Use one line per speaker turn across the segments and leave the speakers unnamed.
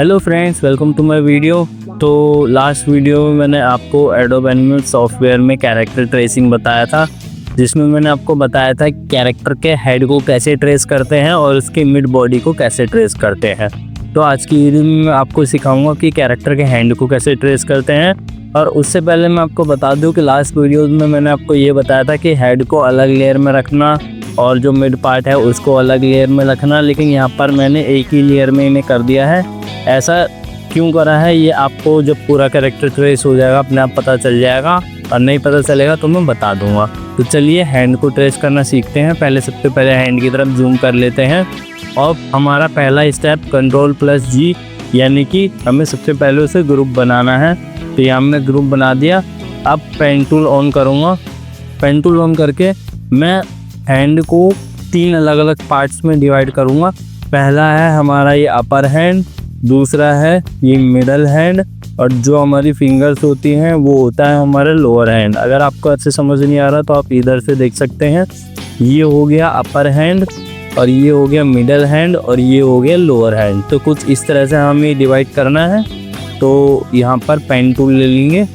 Hello friends, welcome to my video. तो last video में मैंने आपको एडोब एनिमेशन सॉफ्टवेयर में कैरेक्टर ट्रेसिंग बताया था, जिसमें मैंने आपको बताया था कैरेक्टर के हेड को कैसे ट्रेस करते हैं और उसके मिड बॉडी को कैसे ट्रेस करते हैं। तो आज की वीडियो में मैं आपको सिखाऊंगा कि कैरेक्टर के हैंड को कैसे ट्रेस करते हैं। और उससे पहले मैं आपको बता दूं कि लास्ट वीडियो में मैंने आपको ये बताया था कि हेड को अलग लेयर में रखना और जो मिड पार्ट है उसको अलग लेयर में रखना, लेकिन यहाँ पर मैंने एक ही लेयर में इन्हें कर दिया है। ऐसा क्यों करा है ये आपको जब पूरा कैरेक्टर ट्रेस हो जाएगा अपने आप पता चल जाएगा, और नहीं पता चलेगा तो मैं बता दूंगा। तो चलिए हैंड को ट्रेस करना सीखते हैं। सबसे पहले हैंड की तरफ जूम कर लेते हैं और हमारा पहला स्टेप Ctrl+G, यानी कि हमें सबसे पहले उसे ग्रुप बनाना है। तो यहाँ हमने ग्रुप बना दिया। अब पेन टूल ऑन करूँगा। पेन टूल ऑन करके मैं हैंड को 3 अलग अलग पार्ट्स में डिवाइड करूँगा। पहला है हमारा ये अपर हैंड, दूसरा है ये मिडल हैंड, और जो हमारी फिंगर्स होती हैं वो होता है हमारा लोअर हैंड। अगर आपको अच्छे समझ नहीं आ रहा तो आप इधर से देख सकते हैं। ये हो गया अपर हैंड, और ये हो गया मिडल हैंड, और ये हो गया लोअर हैंड। तो कुछ इस तरह से हमें डिवाइड करना है। तो यहाँ पर पेन टूल ले लेंगे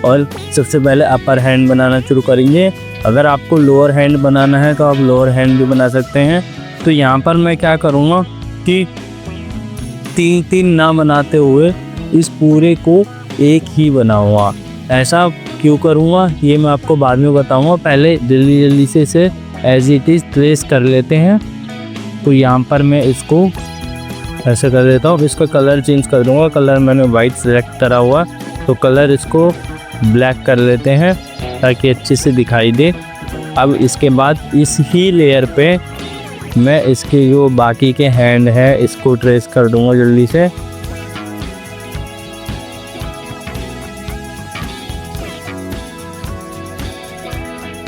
और सबसे पहले अपर हैंड बनाना शुरू करेंगे। अगर आपको लोअर हैंड बनाना है तो आप लोअर हैंड भी बना सकते हैं। तो यहाँ पर मैं क्या करूँगा कि 3-3 ना बनाते हुए इस पूरे को एक ही बनाऊँगा। ऐसा क्यों करूँगा ये मैं आपको बाद में बताऊँगा। पहले जल्दी से इसे एज इट इज़ ट्रेस कर लेते हैं। तो यहाँ पर मैं इसको ऐसे कर देता हूँ। इसका कलर चेंज कर दूँगा। कलर मैंने वाइट सेलेक्ट करा हुआ, तो कलर इसको ब्लैक कर लेते हैं ताकि अच्छे से दिखाई दे। अब इसके बाद इस ही लेयर पे मैं इसके जो बाकी के हैंड है इसको ट्रेस कर दूंगा जल्दी से।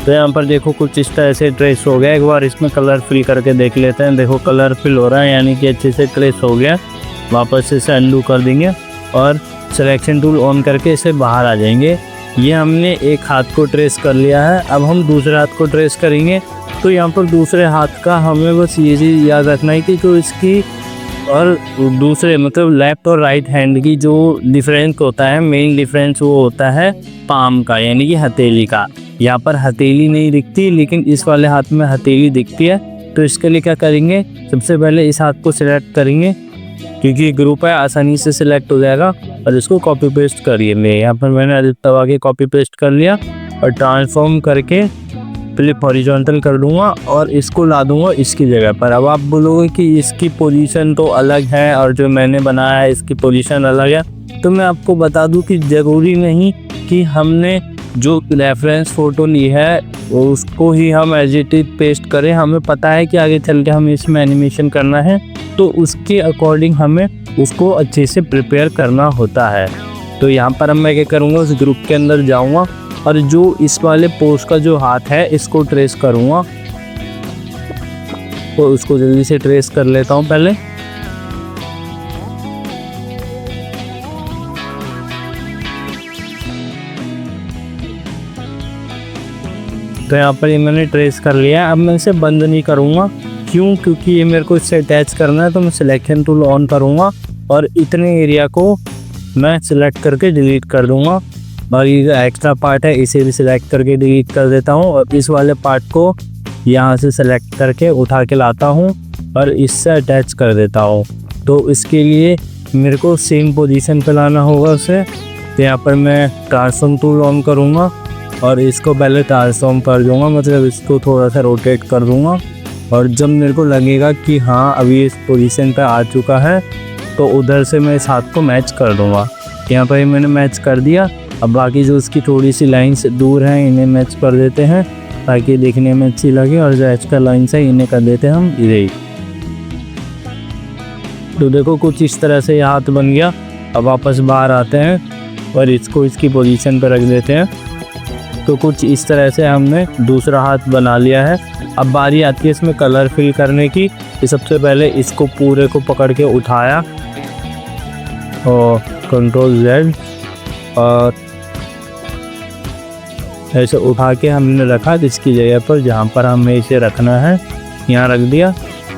तो यहाँ पर देखो कुछ इस तरह से ट्रेस हो गया। एक बार इसमें कलर फिल करके देख लेते हैं। देखो कलर फिल हो रहा है, यानी कि अच्छे से ट्रेस हो गया। वापस इसे अनडू कर देंगे और सिलेक्शन टूल ऑन करके इसे बाहर आ जाएंगे। ये हमने एक हाथ को ट्रेस कर लिया है। अब हम दूसरे हाथ को ट्रेस करेंगे। तो यहाँ पर दूसरे हाथ का हमें बस ये चीज़ याद रखना है कि जो इसकी और दूसरे मतलब लेफ्ट और राइट हैंड की जो डिफरेंस होता है, मेन डिफरेंस वो होता है पाम का, यानी कि हथेली का। यहाँ पर हथेली नहीं दिखती, लेकिन इस वाले हाथ में हथेली दिखती है। तो इसके लिए क्या करेंगे, सबसे पहले इस हाथ को सिलेक्ट करेंगे क्योंकि ग्रुप है, आसानी से सिलेक्ट हो जाएगा। और इसको कॉपी पेस्ट करिए। मैं यहाँ पर मैंने अधिकतर आगे कॉपी पेस्ट कर लिया और ट्रांसफॉर्म करके फ्लिप हॉरिजॉन्टल कर दूंगा और इसको ला दूंगा इसकी जगह पर। अब आप बोलोगे कि इसकी पोजीशन तो अलग है और जो मैंने बनाया है इसकी पोजीशन अलग है। तो मैं आपको बता दूं कि ज़रूरी नहीं कि हमने जो रेफरेंस फ़ोटो ली है उसको ही हम एज इट इज पेस्ट करें। हमें पता है कि आगे चल के हमें इसमें एनिमेशन करना है, तो उसके अकॉर्डिंग हमें उसको अच्छे से प्रिपेयर करना होता है। तो यहाँ पर मैं क्या करूँगा, उस ग्रुप के अंदर जाऊँगा और जो इस वाले पोस्ट का जो हाथ है इसको ट्रेस करूँगा। तो उसको जल्दी से ट्रेस कर लेता हूँ पहले। तो यहाँ पर ये मैंने ट्रेस कर लिया। अब मैं इसे बंद नहीं करूँगा। क्यों? क्योंकि ये मेरे को इससे अटैच करना है। तो मैं सिलेक्शन टूल ऑन करूँगा और इतने एरिया को मैं सिलेक्ट करके डिलीट कर दूँगा। और ये जो एक्स्ट्रा पार्ट है इसे भी सिलेक्ट करके डिलीट कर देता हूँ और इस वाले पार्ट को यहाँ से सिलेक्ट करके उठा के लाता हूँ और इससे अटैच कर देता हूँ। तो इसके लिए मेरे को सेम पोजीशन पे लाना होगा उसे। तो यहाँ पर मैं ट्रांसफॉर्म टूल ऑन करूँगा और इसको पहले ट्रांसफॉर्म कर दूँगा, मतलब इसको थोड़ा सा रोटेट कर दूँगा। और जब मेरे को लगेगा कि हाँ अभी इस पोजीशन पे आ चुका है तो उधर से मैं इस हाथ को मैच कर दूँगा। यहाँ पर मैंने मैच कर दिया। अब बाकी जो उसकी थोड़ी सी लाइन्स दूर हैं इन्हें मैच कर देते हैं ताकि देखने में अच्छी लगे, और जो एक्स्ट्रा लाइन्स है इन्हें कर देते हैं हम इधर। तो देखो कुछ इस तरह से यह हाथ बन गया। अब वापस बाहर आते हैं और इसको इसकी पोजीशन पर रख देते हैं। तो कुछ इस तरह से हमने दूसरा हाथ बना लिया है। अब बारी आती है इसमें कलर फिल करने की। तो सबसे पहले इसको पूरे को पकड़ के उठाया और Ctrl+Z और ऐसे उठा के हमने रखा इसकी जगह पर जहाँ पर हमें इसे रखना है, यहाँ रख दिया।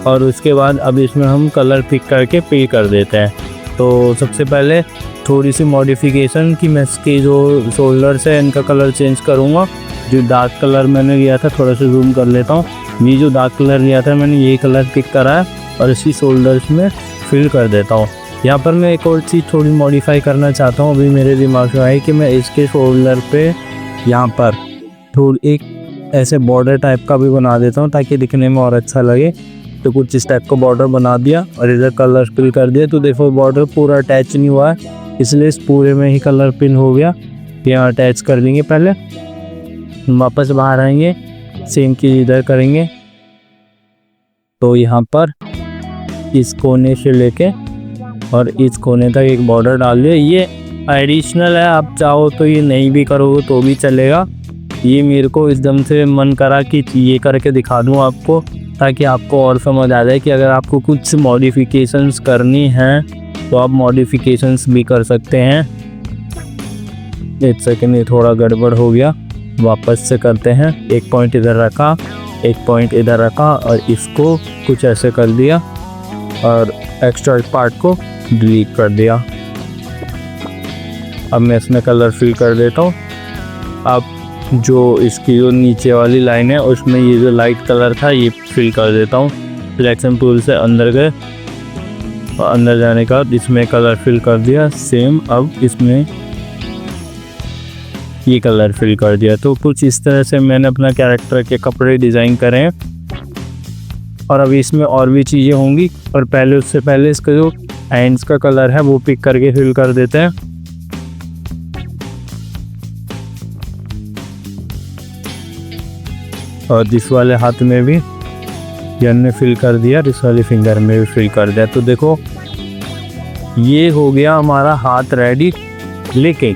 और उसके बाद अब इसमें हम कलर पिक करके पे कर देते हैं। तो सबसे पहले थोड़ी सी मॉडिफिकेशन कि मैं इसके जो शोल्डर्स है इनका कलर चेंज करूँगा। जो डार्क कलर मैंने लिया था, थोड़ा सा जूम कर लेता हूँ, ये जो डार्क कलर लिया था मैंने ये कलर पिक करा है और इसी शोल्डर्स में फिल कर देता हूँ। यहाँ पर मैं एक और चीज़ थोड़ी मॉडिफाई करना चाहता हूँ, अभी मेरे दिमाग में आई कि मैं इसके शोल्डर पे यहाँ पर थोड़ी एक ऐसे बॉर्डर टाइप का भी बना देता हूँ ताकि दिखने में और अच्छा लगे। तो कुछ इस टाइप का बॉर्डर बना दिया और इधर कलर फिल कर दिया। तो देखो बॉर्डर पूरा अटैच नहीं हुआ है, इसलिए इस पूरे में ही कलर पिन हो गया। यहाँ अटैच कर देंगे, पहले वापस बाहर आएंगे, सेम चीज़ इधर करेंगे। तो यहाँ पर इस कोने से लेके और इस कोने तक एक बॉर्डर डाल दिया। ये एडिशनल है, आप चाहो तो ये नहीं भी करोगे तो भी चलेगा। ये मेरे को एकदम से मन करा कि ये करके दिखा दूँ आपको, ताकि आपको और समझ आ जाए कि अगर आपको कुछ मॉडिफिकेशंस करनी हैं तो आप मॉडिफिकेशंस भी कर सकते हैं। एक सेकंड, ये थोड़ा गड़बड़ हो गया, वापस से करते हैं। एक पॉइंट इधर रखा, एक पॉइंट इधर रखा और इसको कुछ ऐसे कर दिया और एक्स्ट्रा पार्ट को डिलीट कर दिया। अब मैं इसमें कलर फिल कर देता हूँ। अब जो इसकी जो नीचे वाली लाइन है उसमें ये जो लाइट कलर था ये फिल कर देता हूँ। सिलेक्शन टूल से अंदर गए और अंदर जाने का इसमें कलर फिल कर दिया सेम। अब इसमें ये कलर फिल कर दिया। तो कुछ इस तरह से मैंने अपना कैरेक्टर के कपड़े डिज़ाइन करे हैं और अभी इसमें और भी चीज़ें होंगी। और पहले उससे पहले इसका जो हैंड्स का कलर है वो पिक करके फिल कर देते हैं। और जिस वाले हाथ में भी ने फिल कर दिया, इस वाले फिंगर में भी फिल कर दिया। तो देखो ये हो गया हमारा हाथ रेडी। लेकिन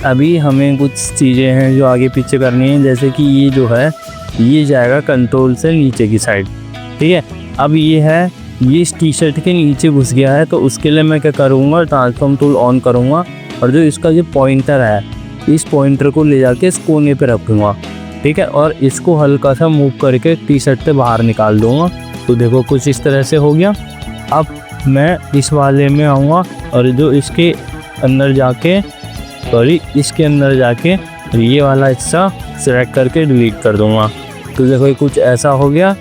अभी हमें कुछ चीज़ें हैं जो आगे पीछे करनी है, जैसे कि ये जो है ये जाएगा कंट्रोल से नीचे की साइड, ठीक है। अब ये है, ये इस टी शर्ट के नीचे घुस गया है, तो उसके लिए मैं क्या करूँगा, ट्रांसफॉर्म टूल ऑन करूँगा और जो इसका जो पॉइंटर है इस पॉइंटर को ले जाके इस कोने पे रखूँगा, ठीक है। और इसको हल्का सा मूव करके टी शर्ट से बाहर निकाल दूँगा। तो देखो कुछ इस तरह से हो गया। अब मैं इस वाले में आऊँगा और जो इसके अंदर जाके इसके अंदर जाके ये वाला हिस्सा सिलेक्ट करके डिलीट कर दूँगा। तो देखो ये कुछ ऐसा हो गया।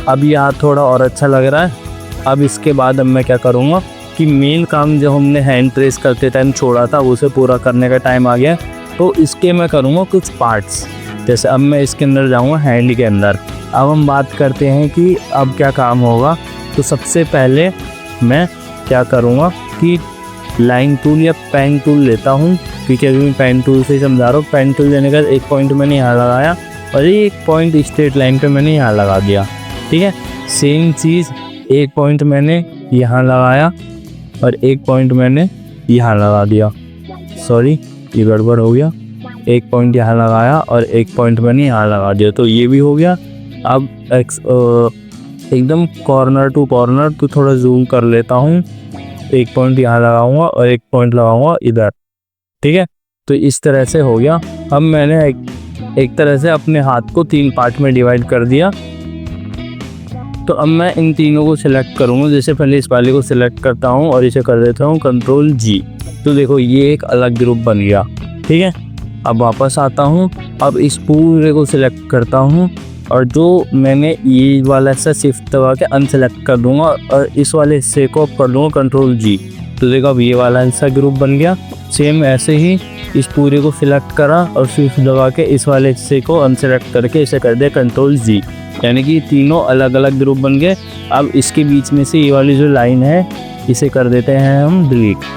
अब ये हाथ थोड़ा और अच्छा लग रहा है। अब इसके बाद अब मैं क्या करूँगा कि मेन काम जो हमने हैंड ट्रेस करते टाइम छोड़ा था उसे पूरा करने का टाइम आ गया। तो इसके मैं करूँगा कुछ पार्ट्स। जैसे अब मैं इसके अंदर जाऊँगा हैंड के अंदर। अब हम बात करते हैं कि अब क्या काम होगा। तो सबसे पहले मैं क्या करूँगा कि लाइन टूल या पेन टूल लेता हूँ, क्योंकि अभी मैं पेन टूल से समझा रहा हूँ। पेन टूल लेने का एक पॉइंट मैंने यहाँ लगाया और एक पॉइंट स्ट्रेट लाइन पे मैंने यहाँ लगा दिया, ठीक है। सेम चीज़ एक पॉइंट मैंने यहाँ लगाया और एक पॉइंट मैंने यहाँ लगा दिया। सॉरी ये गड़बड़ हो गया। एक पॉइंट यहाँ लगाया और एक पॉइंट मैंने यहाँ लगा दिया। तो ये भी हो गया। अब एकदम कॉर्नर टू कॉर्नर तो थोड़ा जूम कर लेता हूँ। एक पॉइंट यहाँ लगाऊंगा और एक पॉइंट लगाऊंगा इधर, ठीक है। तो इस तरह से हो गया। अब मैंने एक तरह से अपने हाथ को 3 पार्ट में डिवाइड कर दिया। तो अब मैं इन तीनों को सिलेक्ट करूँगा। जैसे पहले इस वाले को सिलेक्ट करता हूँ और इसे कर देता हूँ कंट्रोल G। तो देखो ये एक अलग ग्रुप बन गया, ठीक है। अब वापस आता हूँ, अब इस पूरे को सिलेक्ट करता हूँ और जो मैंने ये वाला हिस्सा शिफ्ट दबा के अनसेलेक्ट कर दूँगा और इस वाले हिस्से को कर दूँगा कंट्रोल G। तो देखो अब ये वाला हिस्सा ग्रुप बन गया। सेम ऐसे ही इस पूरे को सिलेक्ट करा और शिफ्ट दबा के इस वाले हिस्से को अनसेलेक्ट करके इसे कर दिया कंट्रोल G, यानी कि तीनों अलग अलग ग्रुप बन गए। अब इसके बीच में से ये वाली जो लाइन है इसे कर देते हैं हम डिलीट।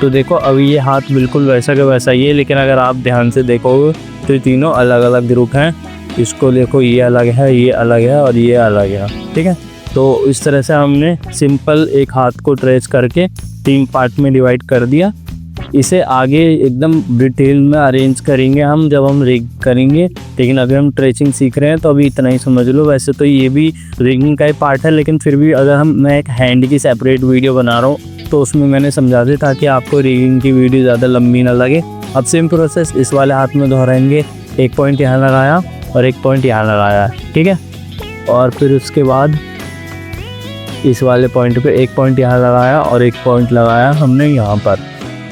तो देखो अभी ये हाथ बिल्कुल वैसा का वैसा ही है, लेकिन अगर आप ध्यान से देखोगे तो ये तीनों अलग अलग ग्रुप हैं। इसको देखो ये अलग है, ये अलग है और ये अलग है, ठीक है। तो इस तरह से हमने सिंपल एक हाथ को ट्रेस करके 3 पार्ट में डिवाइड कर दिया। इसे आगे एकदम डिटेल में अरेंज करेंगे हम जब हम रिग करेंगे, लेकिन अभी हम ट्रेसिंग सीख रहे हैं तो अभी इतना ही समझ लो। वैसे तो ये भी रिगिंग का ही पार्ट है, लेकिन फिर भी अगर मैं एक हैंड की सेपरेट वीडियो बना रहा हूँ तो उसमें मैंने समझा दिया ताकि आपको रिगिंग की वीडियो ज़्यादा लंबी ना लगे। अब सेम प्रोसेस इस वाले हाथ में दोहराएंगे। एक पॉइंट यहाँ लगाया और एक पॉइंट यहाँ लगाया, ठीक है। और फिर उसके बाद इस वाले पॉइंट पे एक पॉइंट यहाँ लगाया और एक पॉइंट लगाया हमने यहाँ पर।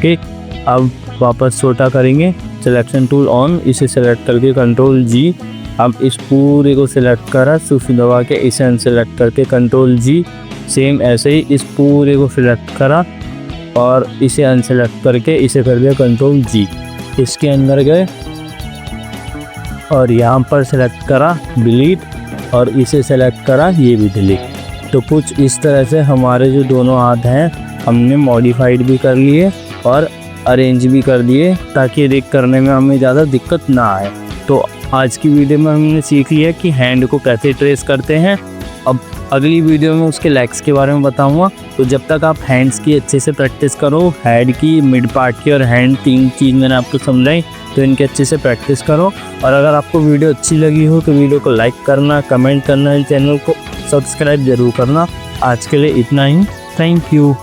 ठीक, अब वापस छोटा करेंगे, सिलेक्शन टूल ऑन, इसे सेलेक्ट करके कंट्रोल जी। अब इस पूरे को सिलेक्ट करा, शिफ्ट दबा के इसे अनसेलेक्ट करके कंट्रोल जी। सेम ऐसे ही इस पूरे को सिलेक्ट करा और इसे अनसेलेक्ट करके इसे कर दिया कंट्रोल जी। इसके अंदर गए और यहाँ पर सेलेक्ट करा डिलीट और इसे सेलेक्ट करा ये भी डिलीट। तो कुछ इस तरह से हमारे जो दोनों हाथ हैं हमने मॉडिफाइड भी कर लिए और अरेंज भी कर दिए, ताकि एडिट करने में हमें ज़्यादा दिक्कत ना आए। तो आज की वीडियो में हमने सीख लिया कि हैंड को कैसे ट्रेस करते हैं। अब अगली वीडियो में उसके लेग्स के बारे में बताऊंगा। तो जब तक आप हैंड्स की अच्छे से प्रैक्टिस करो, हेड की, मिड पार्ट की और हैंड, 3 चीज़ मैंने आपको समझाई, तो इनके अच्छे से प्रैक्टिस करो। और अगर आपको वीडियो अच्छी लगी हो तो वीडियो को लाइक करना, कमेंट करना, चैनल को सब्सक्राइब ज़रूर करना। आज के लिए इतना ही, थैंक यू।